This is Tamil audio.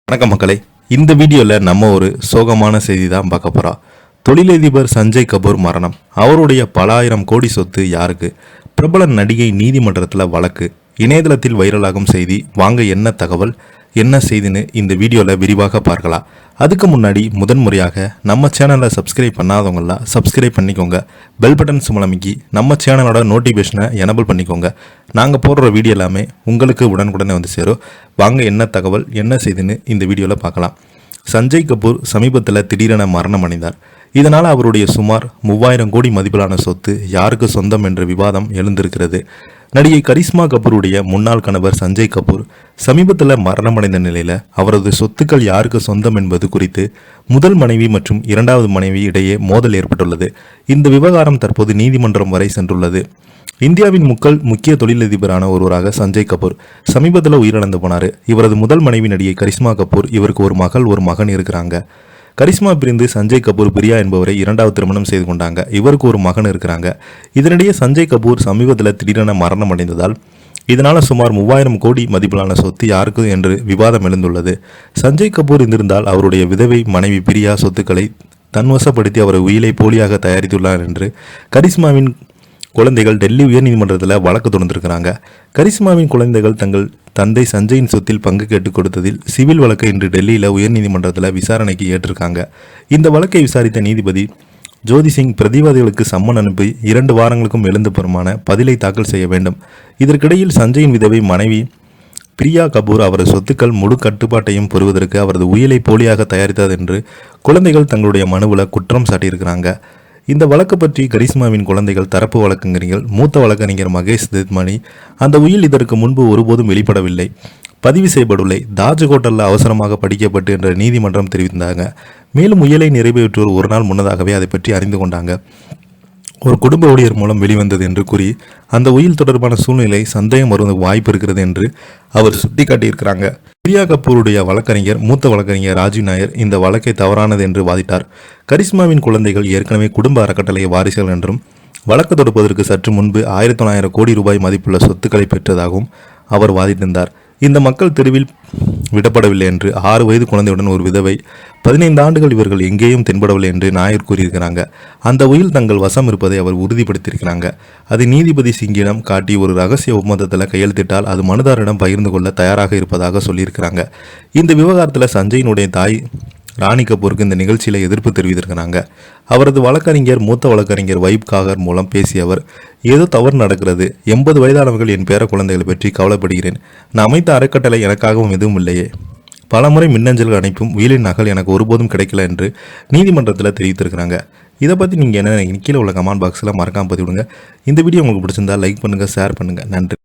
வணக்கம் மக்களே, இந்த வீடியோவில் நம்ம ஒரு சோகமான செய்தி தான் பார்க்க போகிறோம். தொழிலதிபர் சஞ்சய் கபூர் மரணம். அவருடைய பல ஆயிரம் கோடி சொத்து யாருக்கு? பிரபல நடிகை நீதிமன்றத்தில் வழக்கு. இணையதளத்தில் வைரலாகும் செய்தி. வாங்க என்ன தகவல், என்ன செய்தின்னு இந்த வீடியோவில் விரிவாக பார்க்கலாம். அதுக்கு முன்னாடி முதன்முறையாக நம்ம சேனலை சப்ஸ்கிரைப் பண்ணாதவங்களாம் சப்ஸ்கிரைப் பண்ணிக்கோங்க. பெல் பட்டன்ஸ் மூலமிக்கி நம்ம சேனலோட நோட்டிஃபிகேஷனை எனபிள் பண்ணிக்கோங்க. நாங்கள் போடுற வீடியோ எல்லாமே உங்களுக்கு உடனுக்குடனே வந்து சேரும். வாங்க என்ன தகவல், என்ன செய்தின்னு இந்த வீடியோவில் பார்க்கலாம். சஞ்சய் கபூர் சமீபத்தில் திடீரென மரணம் அடைந்தார். இதனால் அவருடைய சுமார் 3000 கோடி மதிப்பிலான சொத்து யாருக்கு சொந்தம் என்ற விவாதம் எழுந்திருக்கிறது. நடிகை கரிஷ்மா கபூருடைய முன்னாள் கணவர் சஞ்சய் கபூர் சமீபத்தில் மரணமடைந்த நிலையில் அவரது சொத்துக்கள் யாருக்கு சொந்தம் என்பது குறித்து முதல் மனைவி மற்றும் இரண்டாவது மனைவி இடையே மோதல் ஏற்பட்டுள்ளது. இந்த விவகாரம் தற்போது நீதிமன்றம் வரை சென்றுள்ளது. இந்தியாவின் முக்கிய தொழிலதிபரான ஒருவராக சஞ்சய் கபூர் சமீபத்தில் உயிரிழந்து போனார். இவரது முதல் மனைவி நடிகை கரிஷ்மா கபூர். இவருக்கு ஒரு மகள், ஒரு மகன் இருக்கிறாங்க. கரிஷ்மா பிரிந்து சஞ்சய் கபூர் பிரியா என்பவரை இரண்டாவது திருமணம் செய்து கொண்டாங்க. இவருக்கு ஒரு மகன் இருக்கிறாங்க. இதனிடையே சஞ்சய் கபூர் சமீபத்தில் திடீரென மரணம் அடைந்ததால் இதனால் சுமார் 3000 கோடி மதிப்பிலான சொத்து யாருக்கு என்று விவாதம் எழுந்துள்ளது. சஞ்சய் கபூர் இருந்திருந்தால் அவருடைய விதவை மனைவி பிரியா சொத்துக்களை தன்வசப்படுத்தி அவரை உயிலை போலியாக தயாரித்துள்ளார் என்று கரிஷ்மாவின் குழந்தைகள் டெல்லி உயர்நீதிமன்றத்தில் வழக்கு தொடர்ந்திருக்கிறாங்க. கரிஷ்மாவின் குழந்தைகள் தங்கள் தந்தை சஞ்சயின் சொத்தில் பங்கு கேட்டுக் கொடுத்ததில் சிவில் வழக்கை இன்று டெல்லியில் உயர்நீதிமன்றத்தில் விசாரணைக்கு ஏற்றிருக்காங்க. இந்த வழக்கை விசாரித்த நீதிபதி ஜோதி சிங் பிரதிவாதிகளுக்கு சம்மன் அனுப்பி 2 வாரங்களுக்கும் எழுந்தபெருமான பதிலை தாக்கல் செய்ய வேண்டும். இதற்கிடையில் சஞ்சயின் விதவை மனைவி பிரியா கபூர் அவரது சொத்துக்கள் முழு கட்டுப்பாட்டையும் பெறுவதற்கு அவரது உயிலை போலியாக தயாரித்தது என்று குழந்தைகள் தங்களுடைய மனுவில் குற்றம் சாட்டியிருக்கிறாங்க. இந்த வழக்கு பற்றி கரிஷ்மாவின் குழந்தைகள் தரப்பு வழக்கறிஞர்கள் மூத்த வழக்கறிஞர் மகேஷ் தேத்மணி அந்த உயில் இதற்கு முன்பு ஒருபோதும் வெளிப்படவில்லை, பதிவு செய்யப்படவில்லை, தாஜ் ஹோட்டலில் அவசரமாக படிக்கப்பட்டு என்ற நீதிமன்றம் தெரிவித்தாங்க. மேலும் உயிலை நிறைவேற்றுவோர் ஒரு நாள் முன்னதாகவே அதை பற்றி அறிந்து கொண்டாங்க. ஒரு குடும்ப ஊழியர் மூலம் வெளிவந்தது என்று கூறி அந்த உயில் தொடர்பான சூழ்நிலை சந்தேகம் வருவதற்கு வாய்ப்பு இருக்கிறது என்று அவர் சுட்டிக்காட்டியிருக்கிறாங்க. பிரியா கபூருடைய வழக்கறிஞர் மூத்த வழக்கறிஞர் ராஜீவ் நாயர் இந்த வழக்கை தவறானது என்று வாதிட்டார். கரிஷ்மாவின் குழந்தைகள் ஏற்கனவே குடும்ப அறக்கட்டளை வாரிசுகள் என்றும் வழக்கு தொடுப்பதற்கு சற்று முன்பு 1900 கோடி ரூபாய் மதிப்புள்ள சொத்துக்களை பெற்றதாகவும் அவர் வாதிட்டிருந்தார். இந்த மக்கள் தெருவில் விடப்படவில்லை என்று 6 வயது குழந்தையுடன் ஒரு விதவை 15 ஆண்டுகள் இவர்கள் எங்கேயும் தென்படவில்லை என்று நாயர் கூறியிருக்கிறாங்க. அந்த உயில் தங்கள் வசம் இருப்பதை அவர் உறுதிப்படுத்தியிருக்கிறாங்க. அதை நீதிபதி சிங்கிடம் காட்டி ஒரு ரகசிய ஒப்பந்தத்தில் கையெழுத்திட்டால் அது மனுதாரிடம் பகிர்ந்து கொள்ள தயாராக இருப்பதாக சொல்லியிருக்கிறாங்க. இந்த விவகாரத்தில் சஞ்சயினுடைய தாய் ராணி கபூருக்கு இந்த நிகழ்ச்சியில் எதிர்ப்பு தெரிவித்திருக்கிறாங்க. அவரது வழக்கறிஞர் மூத்த வழக்கறிஞர் வைப் காகர் மூலம் பேசிய அவர், ஏதோ தவறு நடக்கிறது, 80 வயதானவர்கள் என் பேர குழந்தைகளை பற்றி கவலைப்படுகிறேன். நான் அமைத்த அறக்கட்டளை எனக்காகவும் எதுவும் இல்லையே. பலமுறை மின்னஞ்சல்கள் அனுப்பும் உயிலின் நகல் எனக்கு ஒருபோதும் கிடைக்கல என்று நீதிமன்றத்தில் தெரிவித்திருக்கிறாங்க. இதை பற்றி நீங்கள் என்ன கீழே உள்ள கமெண்ட் பாக்ஸில் மறக்காமல் பதிவிடுங்க. இந்த வீடியோ உங்களுக்கு பிடிச்சிருந்தா லைக் பண்ணுங்கள், ஷேர் பண்ணுங்கள். நன்றி.